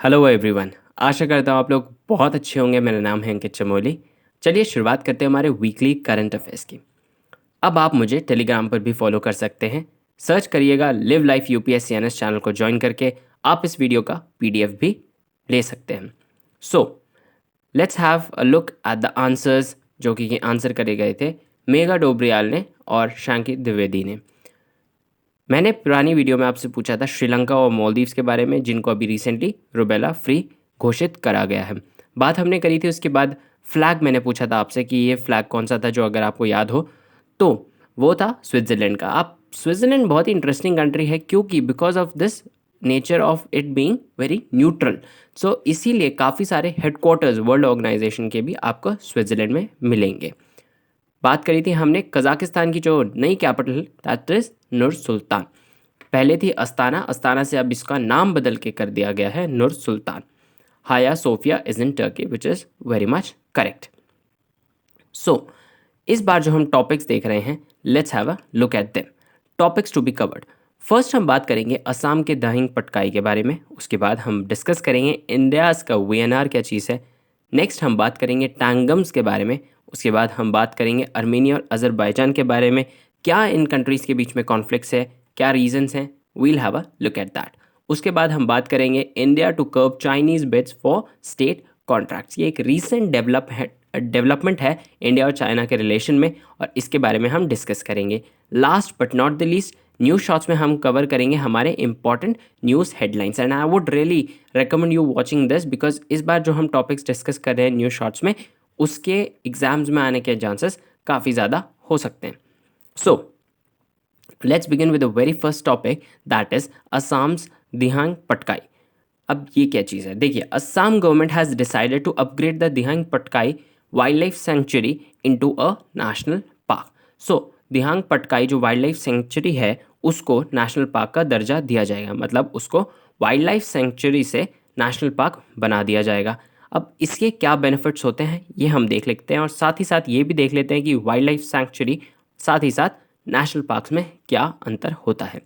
Hello everyone. आशा करता हूँ आप लोग बहुत अच्छे होंगे। मेरा नाम है अंकित चमोली। चलिए शुरुआत करते हैं हमारे वीकली करंट अफेयर्स की। अब आप मुझे टेलीग्राम पर भी फॉलो कर सकते हैं। सर्च करिएगा live life UPSC NS channel को ज्वाइन करके आप इस वीडियो का पीडीएफ भी ले सकते हैं। So let's have a look at the answers जो कि आंसर करे गए थे मेघा डोबरियाल ने और शांकी द्विवेदी ने। मैंने पुरानी वीडियो में आपसे पूछा था श्रीलंका और मालदीव्स के बारे में, जिनको अभी रिसेंटली रुबेला फ्री घोषित करा गया है। बात हमने करी थी। उसके बाद फ्लैग मैंने पूछा था आपसे कि ये फ्लैग कौन सा था, जो अगर आपको याद हो तो वो था स्विट्ज़रलैंड का। आप स्विट्ज़रलैंड बहुत ही इंटरेस्टिंग कंट्री है, क्योंकि because of this nature of it being very neutral, so इसीलिए काफ़ी सारे हेडक्वार्टर्स वर्ल्ड ऑर्गेनाइजेशन के भी आपको स्विट्ज़रलैंड में मिलेंगे। बात करी थी हमने कजाकिस्तान की जो नई कैपिटल दैट इज नूर सुल्तान। पहले थी अस्ताना, अस्ताना से अब इसका नाम बदल के कर दिया गया है Nur Sultan. Hagia Sophia is in Turkey which is very much correct. So इस बार जो हम टॉपिक्स देख रहे हैं, let's have a look at them. Topics to be covered. First हम बात करेंगे असम के दाहिंग पटकाई के बारे में। उसके बाद हम डिस्कस करेंगे इंडियाज़ का वीएनआर क्या चीज़ है। नेक्स्ट हम बात करेंगे टैंगम्स के बारे में। उसके बाद हम बात करेंगे अर्मेनिया और अजरबैजान के बारे में। क्या इन कंट्रीज़ के बीच में कॉन्फ्लिक्ट्स है, क्या रीजंस हैं, we'll have a look at that. उसके बाद हम बात करेंगे India to curb Chinese bids for state contracts. ये एक रीसेंट डेवलपमेंट है इंडिया और चाइना के रिलेशन में, और इसके बारे में हम डिस्कस करेंगे। Last but not the least, news shorts में हम कवर करेंगे हमारे important news headlines. And I would really recommend you watching this, because इस बार जो हम टॉपिक्स डिस्कस कर रहे हैं न्यूज़ शॉर्ट्स में, उसके एग्जाम्स में आने के चांसेस काफ़ी ज़्यादा हो सकते हैं। So let's begin with the very first topic, that is Assam's Dehing Patkai. अब ये क्या चीज़ है, देखिए, Assam government has decided to upgrade the Dehing Patkai wildlife sanctuary into a national park. So Dehing Patkai जो वाइल्ड लाइफ सेंचुरी है, उसको नेशनल पार्क का दर्जा दिया जाएगा, मतलब उसको वाइल्ड लाइफ सेंचुरी से नेशनल पार्क बना दिया जाएगा। अब इसके क्या बेनिफिट्स होते हैं ये हम देख लेते हैं, और साथ ही साथ ये भी देख लेते हैं कि वाइल्ड लाइफ सेंचुरी साथ ही साथ नेशनल पार्क्स में क्या अंतर होता है।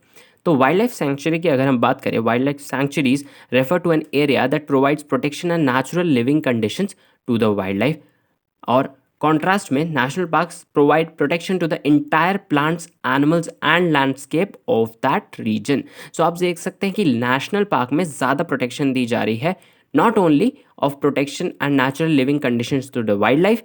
तो वाइल्ड लाइफ सेंचुरी की अगर हम बात करें, wildlife sanctuaries refer to an area that provides protection and natural living conditions to the wild life. और कॉन्ट्रास्ट में national parks provide protection to the entire plants, animals and landscape of that region. So आप देख सकते हैं कि national park में ज़्यादा protection दी जा रही है, not only of protection and natural living conditions to the wild life,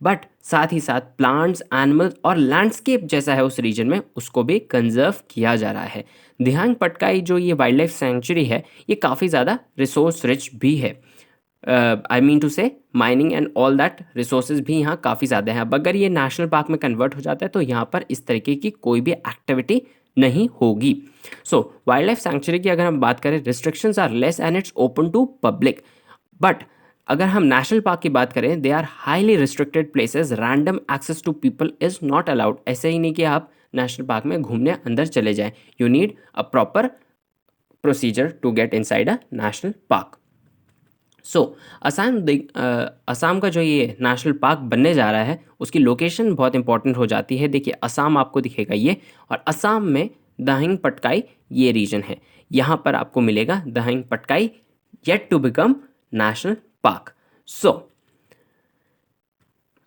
but साथ ही साथ प्लांट्स, एनिमल्स और लैंडस्केप जैसा है उस रीजन में, उसको भी कंजर्व किया जा रहा है। दिहांग पटकाई जो ये वाइल्ड लाइफ सेंचुरी है, ये काफ़ी ज़्यादा रिसोर्स रिच भी है। आई मीन टू से mining and all that resources भी यहाँ काफ़ी ज़्यादा है। अब अगर ये नेशनल पार्क में कन्वर्ट हो जाता है तो यहाँ पर इस तरीके की कोई भी एक्टिविटी नहीं होगी। सो वाइल्ड लाइफ सेंचुरी की अगर हम बात करें, restrictions are less and it's open to public. But अगर हम नेशनल पार्क की बात करें, they are highly restricted places, random access to people is not allowed. ऐसे ही नहीं कि आप नेशनल पार्क में घूमने अंदर चले जाएं। You need a proper procedure to get inside a national park. So Assam का जो ये नेशनल पार्क बनने जा रहा है, उसकी लोकेशन बहुत इंपॉर्टेंट हो जाती है। देखिए, असम आपको दिखेगा ये, और असम में दाहिंग पटकाई ये रीजन है। यहाँ पर आपको मिलेगा Dehing Patkai yet to become national park. So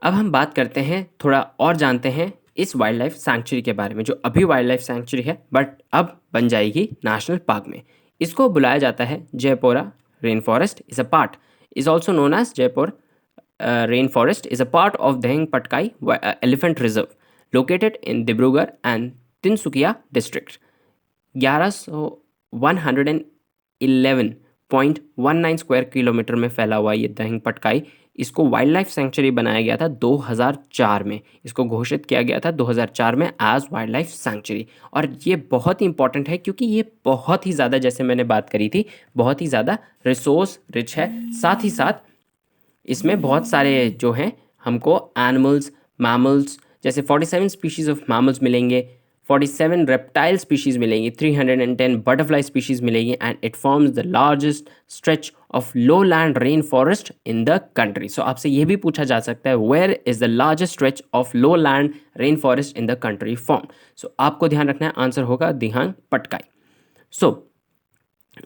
अब हम बात करते हैं, थोड़ा और जानते हैं इस वाइल्ड लाइफ सेंचुरी के बारे में, जो अभी वाइल्ड लाइफ सेंचुरी है बट अब बन जाएगी नेशनल पार्क में। इसको बुलाया जाता है Jaipura rain forest is a part, is also known as Jeypore rain forest is a part of Dehing Patkai elephant reserve located in Dibrugarh and Tinsukia district. 111.19 square kilometre में फैला हुआ ये दहिंग पटकाई, इसको वाइल्ड लाइफ सेंचुरी बनाया गया था 2004 में। इसको घोषित किया गया था 2004 में एज वाइल्ड लाइफ सेंचुरी। और ये बहुत ही इंपॉर्टेंट है, क्योंकि ये बहुत ही ज़्यादा, जैसे मैंने बात करी थी, बहुत ही ज़्यादा रिसोर्स रिच है। साथ ही साथ इसमें बहुत सारे जो हैं हमको एनिमल्स, मैमल्स, जैसे 47 स्पीशीज़ ऑफ मैमल्स मिलेंगे, 47 रेप्टाइल स्पीशीज़ मिलेंगी, 310 बटरफ्लाई स्पीशीज़ मिलेगी, and it forms the largest stretch of lowland rain forest in the country. So आपसे ये भी पूछा जा सकता है, where is the largest stretch of lowland rain forest in the country form. So आपको ध्यान रखना है, आंसर होगा दिहांग पटकाई। सो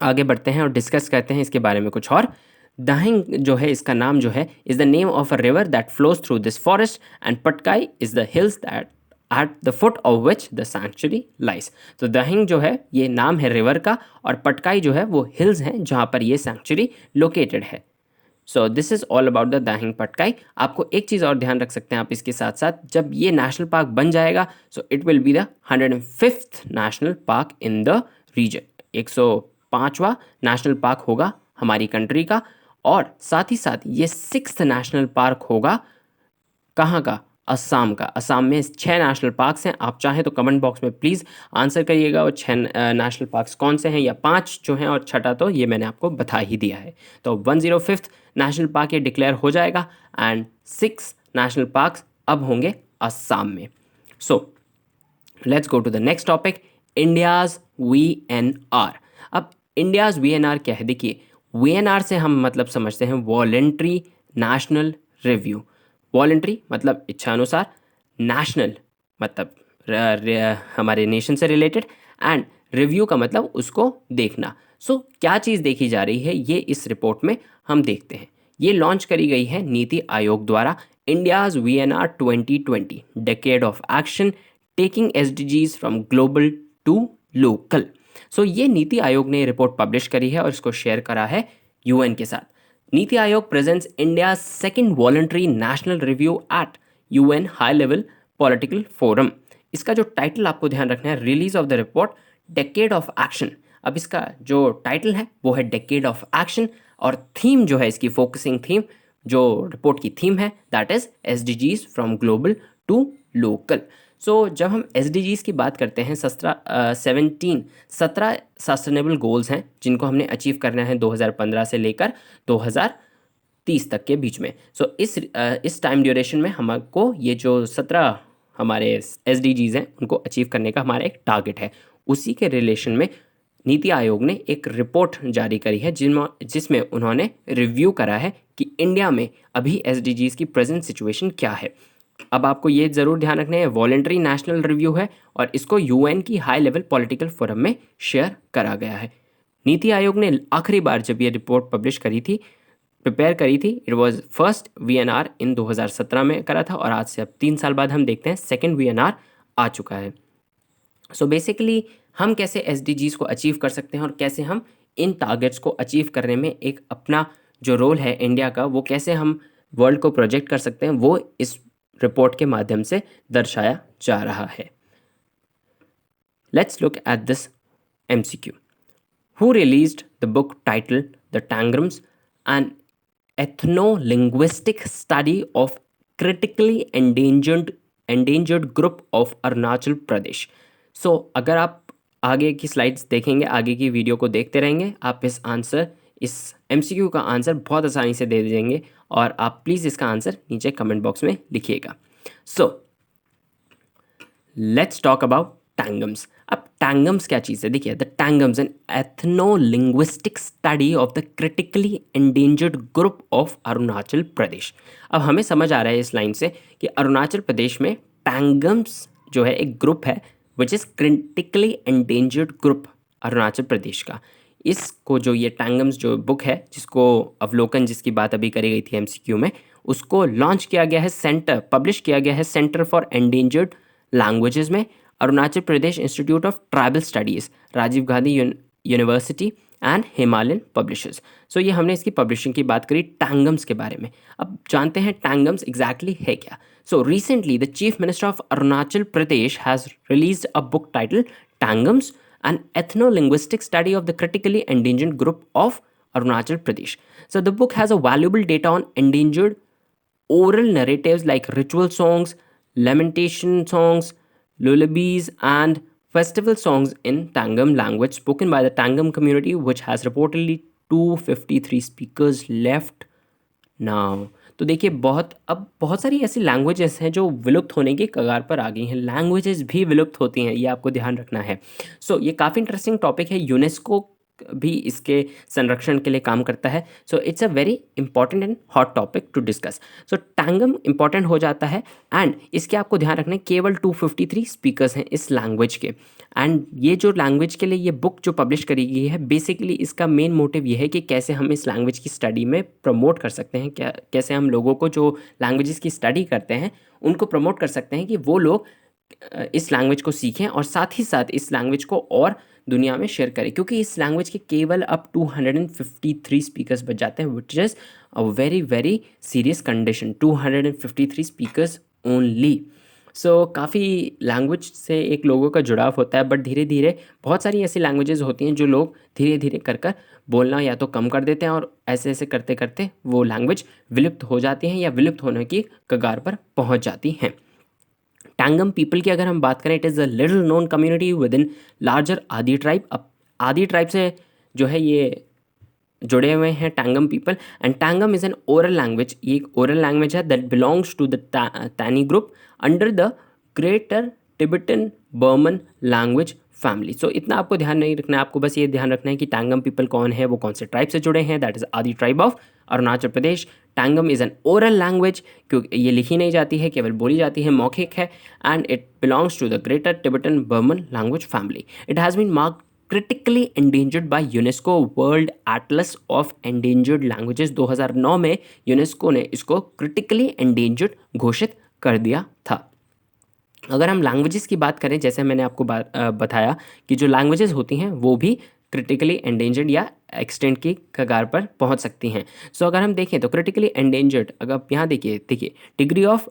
आगे बढ़ते हैं और डिस्कस करते हैं इसके बारे में कुछ और। दाहिंग जो है, इसका नाम जो है, is the name of a river that flows through this forest, and Patkai is the hills that at the foot of which the sanctuary lies. तो दाहिंग जो है ये नाम है रिवर का, और पटकाई जो है वो हिल्स हैं जहाँ पर ये सैंक्चुरी लोकेटेड है। So this is all about the Dehing Patkai. आपको एक चीज़ और ध्यान रख सकते हैं आप इसके साथ साथ, जब ये नेशनल पार्क बन जाएगा so it will be the 105th national park in the region. 105वां नेशनल पार्क होगा हमारी कंट्री का, और साथ ही साथ ये 6th नेशनल पार्क होगा कहाँ का? असम का। असम में 6 नेशनल पार्क्स हैं। आप चाहें तो कमेंट बॉक्स में प्लीज़ आंसर करिएगा वो 6 नेशनल पार्क्स कौन से हैं, या 5 जो हैं, और छठा तो ये मैंने आपको बता ही दिया है। तो 105th नेशनल पार्क ये डिक्लेयर हो जाएगा, एंड 6 नेशनल पार्क्स अब होंगे असम में। So let's go to the next topic, India's VNR। अब इंडियाज़ VNR क्या है? देखिए, VNR से हम मतलब समझते हैं वॉलेंट्री नेशनल रिव्यू। वॉलेंट्री मतलब इच्छानुसार, नेशनल मतलब हमारे नेशन से रिलेटेड, एंड रिव्यू का मतलब उसको देखना। सो क्या चीज़ देखी जा रही है ये इस रिपोर्ट में हम देखते हैं। ये लॉन्च करी गई है नीति आयोग द्वारा, India's VNR 2020 decade of action taking SDGs from global to local. So ये नीति आयोग ने रिपोर्ट पब्लिश करी है और इसको शेयर करा है UN के साथ। NITI Aayog presents India second voluntary national review at UN high level political forum. इसका जो टाइटल आपको ध्यान रखना है, release of the report decade of action. अब इसका जो टाइटल है वो है डेकेड ऑफ एक्शन, और थीम जो है इसकी फोकसिंग थीम, जो रिपोर्ट की थीम है, that is SDGs from global to local. So जब हम SDGs की बात करते हैं, 17 सस्टेनेबल गोल्स हैं जिनको हमने अचीव करना है 2015 से लेकर 2030 तक के बीच में। सो इस टाइम ड्यूरेशन में हमको ये जो 17 हमारे SDGs हैं उनको अचीव करने का हमारा एक टारगेट है। उसी के रिलेशन में नीति आयोग ने एक रिपोर्ट जारी करी है जिसमें उन्होंने रिव्यू करा है कि इंडिया में अभी SDGs की प्रेजेंट सिचुएशन क्या है। अब आपको ये ज़रूर ध्यान रखना है, वॉलेंट्री नेशनल रिव्यू है और इसको UN की हाई लेवल पॉलिटिकल फोरम में शेयर करा गया है। नीति आयोग ने आखिरी बार जब ये रिपोर्ट पब्लिश करी थी, प्रिपेयर करी थी, इट वाज फर्स्ट VNR इन 2017 में करा था, और आज से अब 3 साल बाद हम देखते हैं सेकेंड VNR आ चुका है। सो बेसिकली हम कैसे SDGs को अचीव कर सकते हैं और कैसे हम इन टारगेट्स को अचीव करने में एक अपना जो रोल है इंडिया का, वो कैसे हम वर्ल्ड को प्रोजेक्ट कर सकते हैं, वो इस रिपोर्ट के माध्यम से दर्शाया जा रहा है। Let's look at this MCQ. Who released the book titled The Tangrams, an ethno-linguistic study of critically endangered group of Arunachal Pradesh? So अगर आप आगे की स्लाइड्स देखेंगे, आगे की वीडियो को देखते रहेंगे, आप इस MCQ का आंसर बहुत आसानी से दे देंगे, और आप प्लीज़ इसका आंसर नीचे कमेंट बॉक्स में लिखिएगा। So let's talk about Tangams. अब टैंगम्स क्या चीज़ है? देखिए, the Tangams an ethnolinguistic study of the critically endangered group of Arunachal Pradesh. अब हमें समझ आ रहा है इस लाइन से कि अरुणाचल प्रदेश में टैंगम्स जो है एक ग्रुप है which is critically endangered group Arunachal Pradesh का। इसको जो ये टैंगम्स जो बुक है, जिसको अवलोकन जिसकी बात अभी करी गई थी MCQ में, उसको लॉन्च किया गया है, पब्लिश किया गया है सेंटर फॉर एंडेंजर्ड लैंग्वेजेस में, Arunachal Pradesh institute of tribal studies, Rajiv Gandhi university and Himalayan publishers. So ये हमने इसकी पब्लिशिंग की बात करी टैंगम्स के बारे में। अब जानते हैं टैंगम्स एग्जैक्टली है क्या। So recently the chief minister of Arunachal Pradesh has released a book title Tangams, an ethno-linguistic study of the critically endangered group of Arunachal Pradesh. So the book has a valuable data on endangered oral narratives like ritual songs, lamentation songs, lullabies, and festival songs in Tangam language spoken by the Tangam community, which has reportedly 253 speakers left now. तो देखिए, बहुत सारी ऐसी languages हैं जो विलुप्त होने की कगार पर आ गई हैं। लैंग्वेजेस भी विलुप्त होती हैं, ये आपको ध्यान रखना है। सो ये काफ़ी इंटरेस्टिंग टॉपिक है। यूनेस्को भी इसके संरक्षण के लिए काम करता है। So it's a very important and hot topic to discuss. So Tangam important हो जाता है एंड इसके आपको ध्यान रखना है केवल 253 स्पीकर्स हैं इस लैंग्वेज के। एंड ये जो लैंग्वेज के लिए ये बुक जो पब्लिश करी गई है, बेसिकली इसका मेन मोटिव ये है कि कैसे हम इस लैंग्वेज की स्टडी में प्रमोट कर सकते हैं, क्या कैसे हम लोगों को जो लैंग्वेजेस की स्टडी करते हैं उनको प्रमोट कर सकते हैं कि वो लोग इस लैंग्वेज को सीखें और साथ ही साथ इस लैंग्वेज को और दुनिया में शेयर करें, क्योंकि इस लैंग्वेज के केवल अब 253 स्पीकर्स बच जाते हैं, which is a very very serious condition. 253 speakers only. So काफ़ी लैंग्वेज से एक लोगों का जुड़ाव होता है, बट धीरे धीरे बहुत सारी ऐसी लैंग्वेजेस होती हैं जो लोग धीरे धीरे कर कर बोलना या तो कम कर देते हैं और ऐसे ऐसे करते करते वो लैंग्वेज विलुप्त हो जाती हैं या विलुप्त होने की कगार पर पहुंच जाती हैं। टांगम पीपल की अगर हम बात करें, it is a little known community with in larger आदि ट्राइब। अब आदि ट्राइब से जो है ये जुड़े हुए हैं Tangam people. And Tangam is an oral language, ये एक ओरल लैंग्वेज है that belongs to the Tani group under the greater Tibetan Burman language family. So इतना आपको ध्यान नहीं रखना है, आपको बस ये ध्यान रखना है कि टांगम पीपल कौन है, वो कौन से ट्राइब से जुड़े हैं। That is Adi tribe of Arunachal Pradesh. Tangam is an oral language, क्योंकि ये लिखी नहीं जाती है, केवल बोली जाती है, मौखिक है। And it belongs to the greater Tibetan Burman language family. It has been marked critically endangered by UNESCO world atlas of endangered languages. 2009 में यूनेस्को ने इसको क्रिटिकली एंडेंजर्ड घोषित कर दिया था। अगर हम लैंग्वेजेस की बात करें, जैसे मैंने आपको बताया कि जो लैंग्वेजेस होती हैं वो भी क्रिटिकली एंडेंजर्ड या एक्सटेंट की कगार पर पहुंच सकती हैं। सो अगर हम देखें तो क्रिटिकली एंडेंजर्ड, अगर आप यहाँ देखिए degree of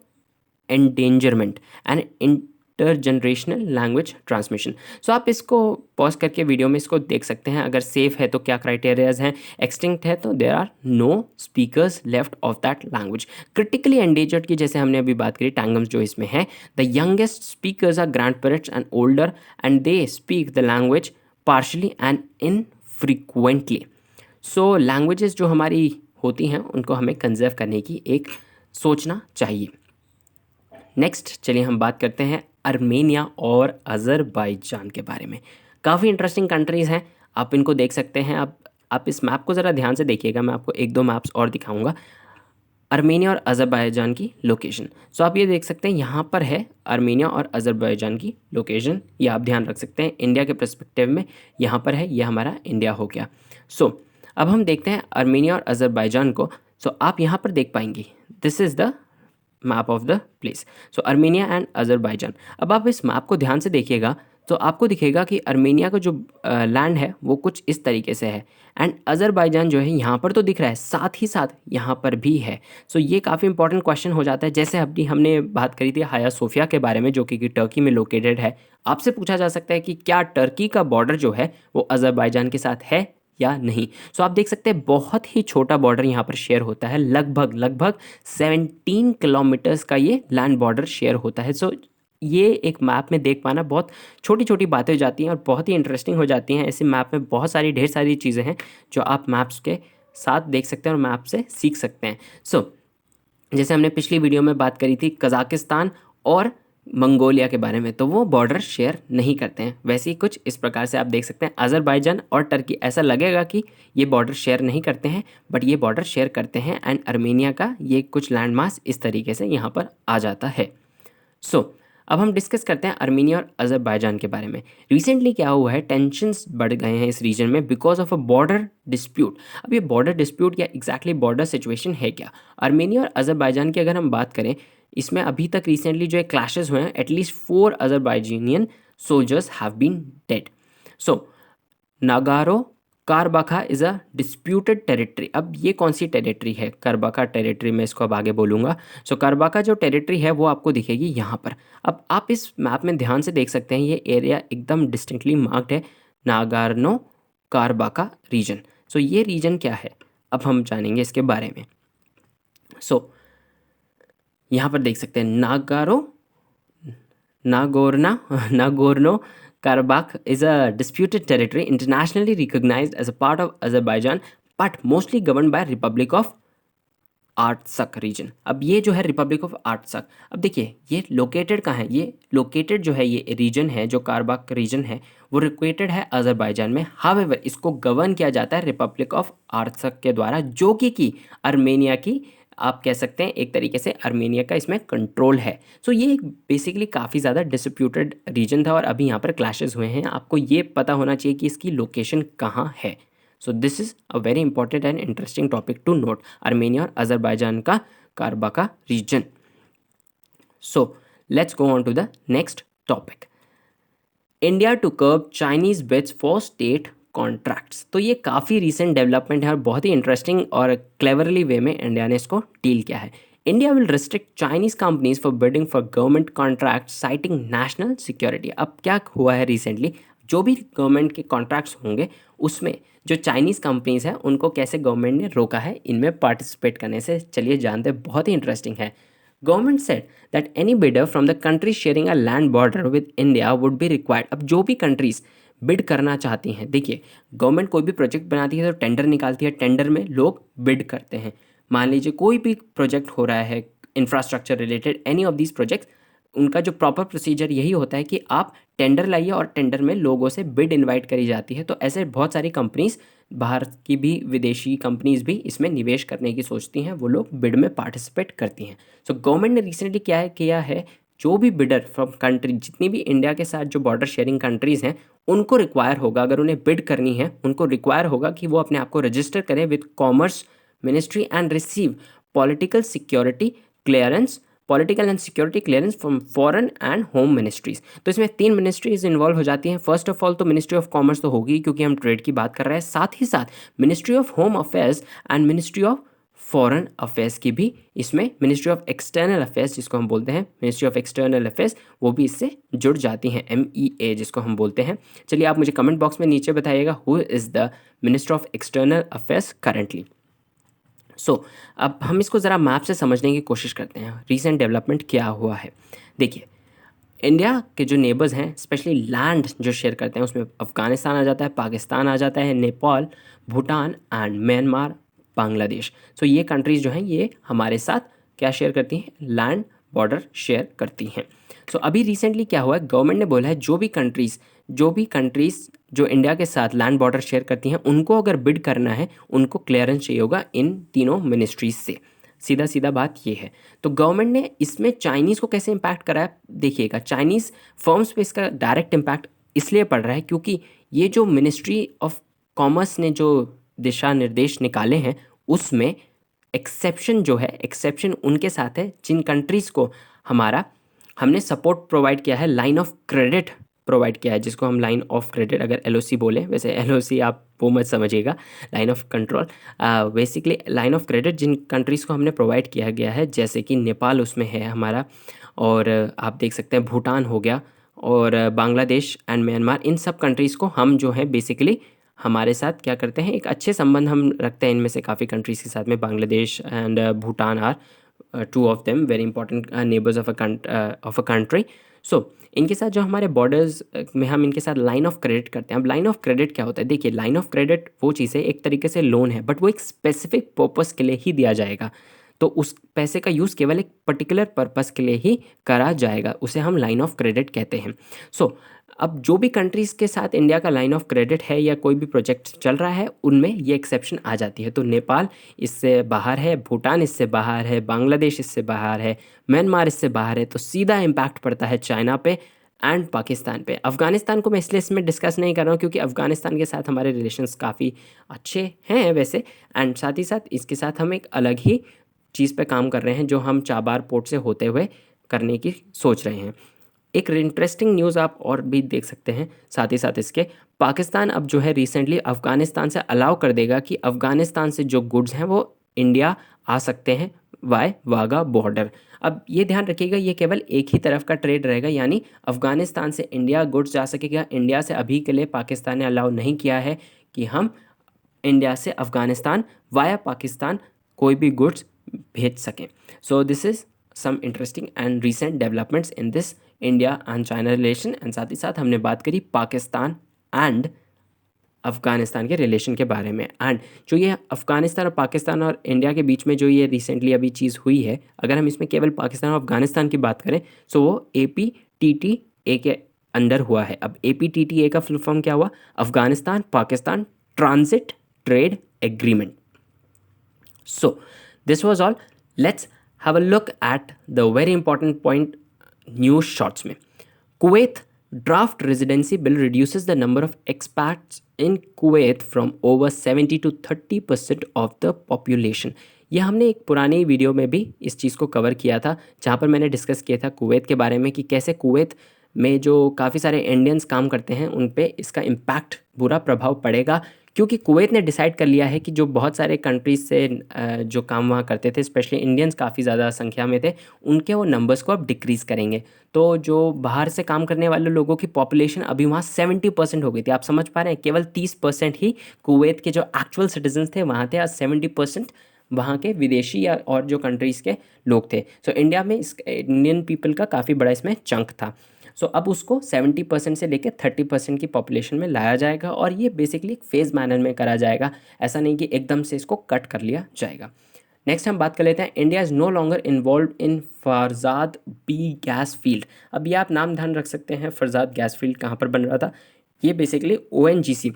endangerment and intergenerational language transmission. So आप इसको पॉज करके वीडियो में इसको देख सकते हैं। अगर सेफ है तो क्या क्राइटेरियाज हैं, एक्सटिंक्ट है तो there are no speakers left of that language. Critically endangered की जैसे हमने अभी बात करी, टांगम्स जो इसमें है, the youngest speakers are grand parents and older and they speak the language partially and infrequently. So languages जो हमारी होती हैं उनको हमें कंजर्व करने की एक सोचना चाहिए। नेक्स्ट चलिए हम बात करते हैं आर्मेनिया और अज़रबैजान के बारे में। काफ़ी इंटरेस्टिंग कंट्रीज़ हैं, आप इनको देख सकते हैं। आप इस मैप को ज़रा ध्यान से देखिएगा, मैं आपको एक दो मैप्स और दिखाऊंगा आर्मेनिया और अज़रबैजान की लोकेशन। सो आप ये देख सकते हैं यहाँ पर है आर्मेनिया और अज़रबैजान की लोकेशन, ये आप ध्यान रख सकते हैं। इंडिया के पर्सपेक्टिव में यहाँ पर है, ये हमारा इंडिया हो गया। सो अब हम देखते हैं आर्मेनिया और अज़रबैजान को। सो आप यहाँ पर देख पाएंगे, this is the map of the place. So Armenia and Azerbaijan. अब आप इस मैप को ध्यान से देखिएगा तो आपको दिखेगा कि आर्मेनिया का जो लैंड है वो कुछ इस तरीके से है एंड अज़रबैजान जो है यहाँ पर तो दिख रहा है, साथ ही साथ यहाँ पर भी है। सो ये काफ़ी इंपॉर्टेंट क्वेश्चन हो जाता है। जैसे अभी हमने बात करी थी हाया सोफिया के बारे में, जो कि टर्की में लोकेटेड है। आपसे पूछा जा सकता है कि क्या टर्की का बॉर्डर जो है वो अज़रबैजान के साथ है या नहीं। सो आप देख सकते हैं बहुत ही छोटा बॉर्डर यहाँ पर शेयर होता है, लगभग 17 किलोमीटर्स का ये लैंड बॉर्डर शेयर होता है। सो ये एक मैप में देख पाना बहुत छोटी छोटी बातें हो जाती हैं और बहुत ही इंटरेस्टिंग हो जाती हैं। ऐसे मैप में बहुत सारी ढेर सारी चीज़ें हैं जो आप मैप्स के साथ देख सकते हैं और मैप से सीख सकते हैं। सो जैसे हमने पिछली वीडियो में बात करी थी कज़ाकिस्तान और मंगोलिया के बारे में, तो वो बॉर्डर शेयर नहीं करते हैं। वैसे ही कुछ इस प्रकार से आप देख सकते हैं अज़रबैजान और टर्की, ऐसा लगेगा कि ये बॉर्डर शेयर नहीं करते हैं बट ये बॉर्डर शेयर करते हैं। एंड आर्मेनिया का ये कुछ लैंड मास इस तरीके से यहाँ पर आ जाता है। सो अब हम डिस्कस करते हैं आर्मेनिया और अज़रबैजान के बारे में। रिसेंटली क्या हुआ है, टेंशन्स बढ़ गए हैं इस रीजन में because of a border dispute. अब ये बॉर्डर डिस्प्यूट या एग्जैक्टली बॉर्डर सिचुएशन है क्या? आर्मेनिया और अज़रबैजान की अगर हम बात करें, इसमें अभी तक रिसेंटली जो क्लैशेस हुए हैं, at least 4 Azerbaijanian soldiers have been dead. So Nagorno Karabakh is a disputed territory. अब ये कौन सी टेरिटरी है? कारबाखा टेरिटरी में इसको अब आगे बोलूँगा। सो कारबाखा जो टेरिटरी है वो आपको दिखेगी यहाँ पर। अब आप इस मैप में ध्यान से देख सकते हैं, ये एरिया एकदम डिस्टिंक्टली मार्क्ड है, नागार्नो कारबाखा रीजन। सो ये रीजन क्या है अब हम जानेंगे इसके बारे में। सो यहाँ पर देख सकते हैं Nagorno Karabakh is a disputed territory internationally recognized as a part of Azerbaijan but mostly governed by Republic of Artsakh region. अब ये जो है रिपब्लिक ऑफ आर्टसक, अब देखिए ये लोकेटेड कहाँ है, ये लोकेटेड जो है ये रीजन है जो कारबाक रीजन है वो लोकेटेड है अजरबैजान में। हावेवर इसको गवर्न किया जाता है रिपब्लिक ऑफ आर्टसक के द्वारा, जो कि अर्मेनिया की, आप कह सकते हैं एक तरीके से अर्मेनिया का इसमें कंट्रोल है। सो ये एक बेसिकली काफ़ी ज़्यादा डिस्प्यूटेड रीजन था और अभी यहाँ पर क्लैशेस हुए हैं। आपको ये पता होना चाहिए कि इसकी लोकेशन कहाँ है। So this is a very important and interesting topic to note, Armenia और अजरबैजान का Karabakh region. So let's go on to the next topic, India to curb Chinese bids for state contracts. तो ये काफ़ी recent development है और बहुत ही interesting और cleverly वे में इंडिया ने इसको डील किया है। India will restrict Chinese companies for bidding for government contract citing national security. अब क्या हुआ है रिसेंटली, जो भी गवर्नमेंट के कॉन्ट्रैक्ट्स होंगे उसमें जो चाइनीज़ कंपनीज हैं उनको कैसे गवर्नमेंट ने रोका है इनमें पार्टिसिपेट करने से। चलिए जानते हैं, बहुत ही इंटरेस्टिंग है। Government said that any bidder from the country sharing a land border with India would be required. अब जो भी कंट्रीज बिड करना चाहती हैं, देखिए गवर्नमेंट कोई भी प्रोजेक्ट बनाती है तो टेंडर निकालती है, टेंडर में लोग बिड करते हैं। मान लीजिए कोई भी प्रोजेक्ट हो रहा है infrastructure related, any of these projects, उनका जो प्रॉपर प्रोसीजर यही होता है कि आप टेंडर लाइए और टेंडर में लोगों से बिड इनवाइट करी जाती है। तो ऐसे बहुत सारी कंपनीज, बाहर की भी विदेशी कंपनीज भी इसमें निवेश करने की सोचती हैं, वो लोग बिड में पार्टिसिपेट करती हैं। सो गवर्नमेंट ने रिसेंटली क्या किया है, जो भी बिडर फ्रॉम कंट्री, जितनी भी इंडिया के साथ जो बॉर्डर शेयरिंग कंट्रीज़ हैं, उनको रिक्वायर होगा, अगर उन्हें बिड करनी है उनको रिक्वायर होगा कि वो अपने आप को रजिस्टर करें with commerce ministry and receive political security clearance, political and security clearance from foreign and home ministries. तो इसमें 3 मिनिस्ट्रीज इन्वॉल्व हो जाती हैं। फर्स्ट ऑफ ऑल तो मिनिस्ट्री ऑफ कॉमर्स तो होगी क्योंकि हम ट्रेड की बात कर रहे हैं, साथ ही साथ ministry of home affairs and ministry of foreign affairs की भी इसमें, मिनिस्ट्री ऑफ एक्सटर्नल अफेयर्स जिसको हम बोलते हैं, मिनिस्ट्री ऑफ एक्सटर्नल अफेयर्स, वो भी इससे जुड़ जाती हैं, MEA जिसको हम बोलते हैं। चलिए आप मुझे कमेंट बॉक्स में नीचे बताइएगा who is the minister of external affairs currently. So अब हम इसको ज़रा मैप से समझने की कोशिश करते हैं, रीसेंट डेवलपमेंट क्या हुआ है। देखिए इंडिया के जो नेबर्स हैं, स्पेशली लैंड जो शेयर करते हैं, उसमें अफ़गानिस्तान आ जाता है, पाकिस्तान आ जाता है, नेपाल, भूटान एंड म्यांमार, बांग्लादेश। सो ये कंट्रीज़ जो हैं ये हमारे साथ क्या शेयर करती हैं, लैंड बॉर्डर शेयर करती हैं। सो अभी रिसेंटली क्या हुआ है, गवर्नमेंट ने बोला है जो भी कंट्रीज़ जो इंडिया के साथ लैंड बॉर्डर शेयर करती हैं उनको अगर बिड करना है, उनको क्लियरेंस चाहिए होगा इन तीनों मिनिस्ट्रीज से। सीधा सीधा बात ये है। तो गवर्नमेंट ने इसमें चाइनीज़ को कैसे इम्पैक्ट करा है, देखिएगा चाइनीज़ फर्म्स पे इसका डायरेक्ट इम्पैक्ट इसलिए पड़ रहा है क्योंकि ये जो मिनिस्ट्री ऑफ कॉमर्स ने जो दिशा निर्देश निकाले हैं उसमें एक्सेप्शन जो है, एक्सेप्शन उनके साथ है जिन कंट्रीज़ को हमने सपोर्ट प्रोवाइड किया है, लाइन ऑफ क्रेडिट प्रोवाइड किया है, जिसको हम लाइन ऑफ क्रेडिट अगर LOC बोलें, वैसे LOC आप वो मत समझिएगा, line of control, basically line of credit जिन कंट्रीज़ को हमने प्रोवाइड किया गया है, जैसे कि नेपाल उसमें है हमारा, और आप देख सकते हैं भूटान हो गया, और बांग्लादेश एंड म्यांमार, इन सब कंट्रीज़ को हम जो है बेसिकली हमारे साथ क्या करते हैं, एक अच्छे संबंध हम रखते हैं इनमें से काफ़ी कंट्रीज़ के साथ में। Bangladesh and Bhutan are two of them very important neighbours of a country. So इनके साथ जो हमारे बॉर्डर्स में हम इनके साथ लाइन ऑफ क्रेडिट करते हैं। अब लाइन ऑफ क्रेडिट क्या होता है, देखिए लाइन ऑफ क्रेडिट वो चीज़ है, एक तरीके से लोन है, बट वो एक स्पेसिफिक पर्पस के लिए ही दिया जाएगा। तो उस पैसे का यूज़ केवल एक पर्टिकुलर पर्पस के लिए ही करा जाएगा, उसे हम लाइन ऑफ क्रेडिट कहते हैं। सो अब जो भी कंट्रीज़ के साथ इंडिया का लाइन ऑफ क्रेडिट है या कोई भी प्रोजेक्ट चल रहा है उनमें ये एक्सेप्शन आ जाती है। तो नेपाल इससे बाहर है, भूटान इससे बाहर है, बांग्लादेश इससे बाहर है, म्यांमार इससे बाहर है, तो सीधा इम्पैक्ट पड़ता है चाइना पे एंड पाकिस्तान पे। अफ़गानिस्तान को मैं इसलिए इसमें डिस्कस नहीं कर रहा हूँ क्योंकि अफ़गानिस्तान के साथ हमारे रिलेशंस काफ़ी अच्छे हैं वैसे, एंड साथ ही साथ इसके साथ हम एक अलग ही चीज़ पे काम कर रहे हैं जो हम चाबार पोर्ट से होते हुए करने की सोच रहे हैं। एक इंटरेस्टिंग न्यूज़ आप और भी देख सकते हैं साथ ही साथ इसके, पाकिस्तान अब जो है रिसेंटली अफ़गानिस्तान से अलाउ कर देगा कि अफ़गानिस्तान से जो गुड्स हैं वो इंडिया आ सकते हैं वाय वाघा बॉर्डर। अब ये ध्यान रखिएगा ये केवल एक ही तरफ का ट्रेड रहेगा, यानी अफ़गानिस्तान से इंडिया गुड्स जा सकेगा। इंडिया से अभी के लिए पाकिस्तान ने अलाउ नहीं किया है कि हम इंडिया से अफ़गानिस्तान वाया पाकिस्तान कोई भी गुड्स भेज सकें। So this is some interesting and recent developments in this India and China relation. And साथ ही साथ हमने बात करी पाकिस्तान एंड अफ़गानिस्तान के रिलेशन के बारे में। एंड जो ये अफ़गानिस्तान और पाकिस्तान और इंडिया के बीच में जो ये रिसेंटली अभी चीज़ हुई है, अगर हम इसमें केवल पाकिस्तान और अफ़गानिस्तान की बात करें सो वो APTTA के अंडर हुआ है। अब APTTA का फुल फॉर्म क्या हुआ? Afghanistan Pakistan transit trade agreement. So this was all. Let's have a look at the very important point news shorts में. Kuwait draft residency bill reduces the number of expats in Kuwait from over 70 to 30% of the population. ये हमने एक पुरानी video में भी इस चीज़ को cover किया था, जहाँ पर मैंने डिस्कस किया था कुवैत के बारे में कि कैसे कुवैत में जो काफ़ी सारे इंडियंस काम करते हैं उन पे इसका इम्पैक्ट बुरा प्रभाव पड़ेगा, क्योंकि कुवैत ने डिसाइड कर लिया है कि जो बहुत सारे कंट्रीज से जो काम वहाँ करते थे, स्पेशली इंडियंस काफ़ी ज़्यादा संख्या में थे, उनके वो नंबर्स को अब डिक्रीज़ करेंगे। तो जो बाहर से काम करने वाले लोगों की पॉपुलेशन अभी वहाँ 70% हो गई थी। आप समझ पा रहे हैं, केवल 30% ही कुवैत के जो एक्चुअल सिटीजन्स थे वहाँ थे, और 70% वहाँ के विदेशी या और जो कंट्रीज़ के लोग थे। सो इंडिया में इस इंडियन पीपल का काफ़ी बड़ा इसमें चंक था। सो अब उसको 70% से लेकर 30% की पॉपुलेशन में लाया जाएगा, और ये बेसिकली एक फेज़ मैनर में करा जाएगा। ऐसा नहीं कि एकदम से इसको कट कर लिया जाएगा। नेक्स्ट हम बात कर लेते हैं, India is no longer involve in Farzad B gas field. अब ये आप नाम ध्यान रख सकते हैं, फरजाद गैस फील्ड कहाँ पर बन रहा था। ये basically ONGC,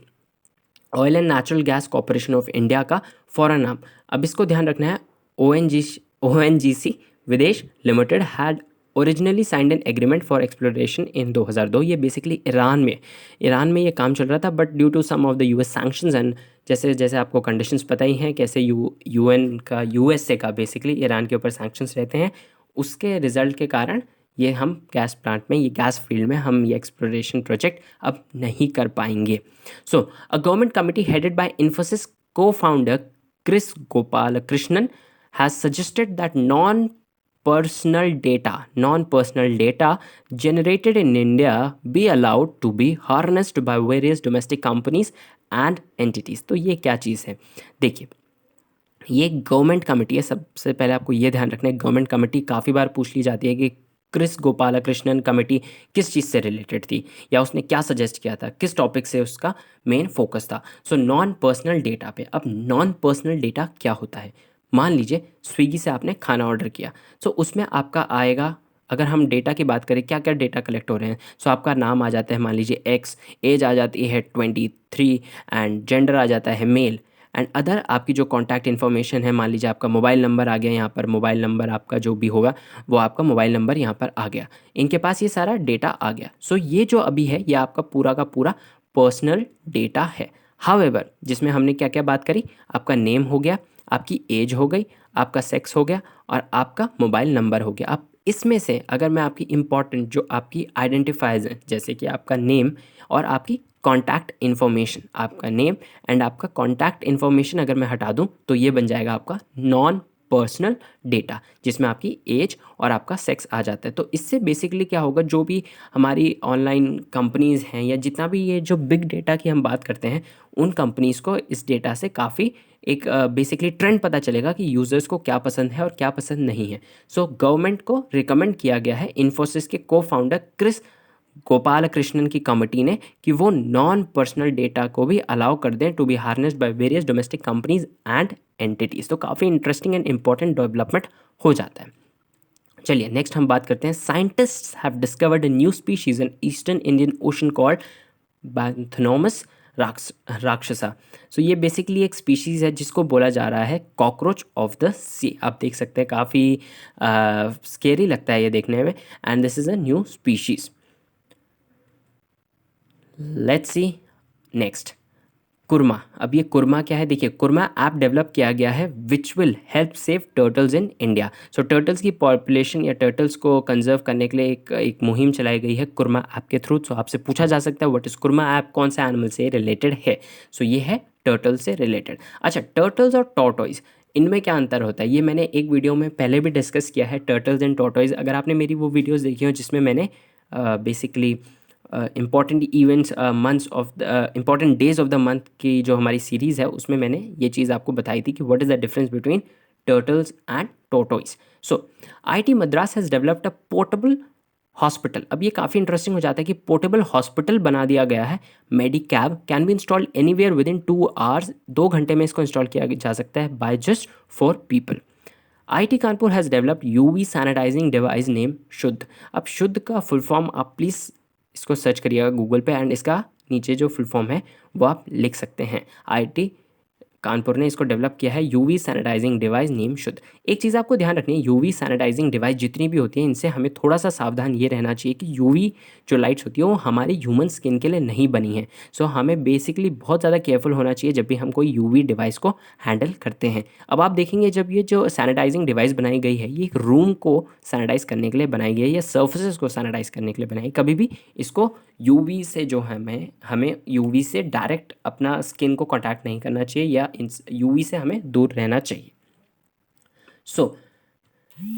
oil and natural gas corporation of India का फॉरेन नाम। अब इसको ध्यान रखना है, ONGC Videsh limited had originally signed an agreement for exploration in 2002। ये बेसिकली ईरान में ये काम चल रहा था, but due to some of the US sanctions and जैसे जैसे आपको कंडीशंस पता ही हैं कैसे UN का USA का बेसिकली ईरान के ऊपर सैंक्शंस रहते हैं, उसके रिजल्ट के कारण ये हम गैस प्लांट में, ये गैस फील्ड में हम ये एक्सप्लोरेशन प्रोजेक्ट अब नहीं कर पाएंगे। So a government committee headed by Infosys co-founder Chris Gopalakrishnan has suggested that non-personal data generated in India be allowed to be harnessed by various domestic companies and entities। तो ये क्या चीज़ है? देखिए, ये गवर्नमेंट कमेटी है। सबसे पहले आपको ये ध्यान रखना है, गवर्नमेंट कमेटी काफ़ी बार पूछ ली जाती है कि क्रिस गोपालकृष्णन कमेटी किस चीज़ से रिलेटेड थी, या उसने क्या सजेस्ट किया था, किस टॉपिक से उसका मेन फोकस था। सो नॉन पर्सनल डेटा पे। अब नॉन पर्सनल डेटा क्या होता है? मान लीजिए स्विगी से आपने खाना ऑर्डर किया, सो उसमें आपका आएगा, अगर हम डेटा की बात करें क्या क्या डेटा कलेक्ट हो रहे हैं, सो आपका नाम आ जाता है मान लीजिए X, एज आ जाती है 23 एंड जेंडर आ जाता है मेल, एंड अदर आपकी जो कॉन्टैक्ट इन्फॉर्मेशन है, मान लीजिए आपका मोबाइल नंबर आ गया यहाँ पर, मोबाइल नंबर आपका जो भी होगा वो आपका मोबाइल नंबर यहाँ पर आ गया, इनके पास ये सारा डेटा आ गया। सो ये जो अभी है ये आपका पूरा का पूरा पर्सनल डेटा है। हाउएवर जिसमें हमने क्या क्या बात करी, आपका नेम हो गया, आपकी एज हो गई, आपका सेक्स हो गया, और आपका मोबाइल नंबर हो गया। अब इसमें से अगर मैं आपकी इंपॉर्टेंट जो आपकी आइडेंटिफायर्स हैं, जैसे कि आपका नेम और आपकी कॉन्टैक्ट इन्फॉर्मेशन, आपका नेम एंड आपका कॉन्टैक्ट इन्फॉर्मेशन अगर मैं हटा दूं तो ये बन जाएगा आपका नॉन पर्सनल डेटा, जिसमें आपकी एज और आपका सेक्स आ जाता है। तो इससे बेसिकली क्या होगा, जो भी हमारी ऑनलाइन कंपनीज़ हैं या जितना भी ये जो बिग डेटा की हम बात करते हैं, उन कंपनीज़ को इस डेटा से काफ़ी एक बेसिकली ट्रेंड पता चलेगा कि यूज़र्स को क्या पसंद है और क्या पसंद नहीं है। सो गवर्नमेंट को रिकमेंड किया गया है, इन्फोसिस के co-founder क्रिस गोपालकृष्णन की कमेटी ने, कि वो नॉन पर्सनल डेटा को भी अलाउ कर दें to be harnessed by various domestic companies and entities. तो काफ़ी इंटरेस्टिंग एंड इंपॉर्टेंट डेवलपमेंट हो जाता है। चलिए नेक्स्ट हम बात करते हैं, scientists have discovered a new species in eastern Indian ocean called Bathynomus raksasa. So ये बेसिकली एक स्पीशीज़ है जिसको बोला जा रहा है कॉकरोच ऑफ द सी। आप देख सकते हैं काफ़ी स्केरी लगता है ये देखने में, and this is a new species. Let's see next, Kurma. अब ये कुरमा क्या है? देखिए, कुरमा ऐप डेवलप किया गया है which will help save turtles in India. So turtles की पॉपुलेशन या टर्टल्स को कंजर्व करने के लिए एक मुहिम चलाई गई है कुरमा ऐप के थ्रू। सो आपसे पूछा जा सकता है व्हाट इज़ कुरमा ऐप, कौन सा एनिमल से रिलेटेड है? सो ये है टर्टल से रिलेटेड। अच्छा, टर्टल्स और टॉर्टॉइज, इनमें क्या अंतर होता है? ये मैंने एक वीडियो में पहले भी डिस्कस किया है, टर्टल्स एंड टॉर्टॉइज। अगर आपने मेरी वो वीडियोज़ देखी हो जिसमें मैंने basically important events months of the important days of the month की जो हमारी सीरीज़ है उसमें मैंने ये चीज़ आपको बताई थी कि what is the difference between turtles and tortoise. So IIT Madras has developed a portable hospital, अब ये काफ़ी इंटरेस्टिंग हो जाता है कि पोर्टेबल हॉस्पिटल बना दिया गया है। Medicab can be installed anywhere within 2 hours, 2 घंटे में इसको इंस्टॉल किया जा सकता है by just 4 people. IT Kanpur has developed UV sanitising device name Shuddh. अब शुद्ध का फुल फॉर्म आप प्लीज़ इसको सर्च करिएगा गूगल पे, एंड इसका नीचे जो फुल फॉर्म है वो आप लिख सकते हैं। आईटी कानपुर ने इसको डेवलप किया है, यूवी सैनिटाइजिंग डिवाइस नेम शुद्ध। एक चीज़ आपको ध्यान रखनी है, यूवी सैनिटाइजिंग डिवाइस जितनी भी होती हैं इनसे हमें थोड़ा सा सावधान ये रहना चाहिए कि यूवी जो लाइट्स होती है वो हमारी ह्यूमन स्किन के लिए नहीं बनी है। सो हमें बेसिकली बहुत ज़्यादा केयरफुल होना चाहिए जब भी हम कोई यूवी डिवाइस को हैंडल करते हैं। अब आप देखेंगे जब ये जो सैनिटाइजिंग डिवाइस बनाई गई है ये एक रूम को सैनिटाइज करने के लिए बनाई गई है या सर्फेसेस को सैनिटाइज करने के लिए बनाई है। कभी भी इसको यूवी से जो है हमें यूवी से डायरेक्ट अपना स्किन को कांटेक्ट नहीं करना चाहिए या यूवी से हमें दूर रहना चाहिए। सो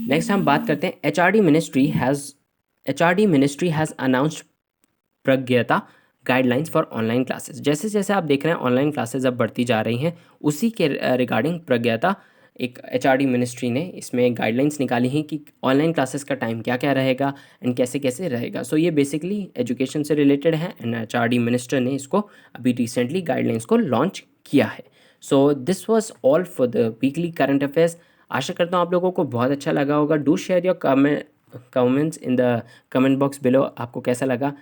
नेक्स्ट हम बात करते हैं HRD ministry has announced प्रज्ञता guidelines for online classes. जैसे जैसे आप देख रहे हैं ऑनलाइन क्लासेस अब बढ़ती जा रही हैं, उसी के रिगार्डिंग प्रज्ञता एक एचआरडी मिनिस्ट्री ने इसमें गाइडलाइंस निकाली हैं कि ऑनलाइन क्लासेस का टाइम क्या क्या रहेगा एंड कैसे कैसे रहेगा। सो ये बेसिकली एजुकेशन से रिलेटेड है एंड एचआरडी मिनिस्टर ने इसको अभी रिसेंटली गाइडलाइंस को लॉन्च किया है। So this was all for the weekly current affairs. आशा करता हूँ आप लोगों को बहुत अच्छा लगा होगा। Do share your comments in the comment box below, आपको कैसा लगा।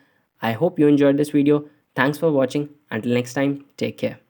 I hope you enjoyed this video. Thanks for watching. Until next time, take care.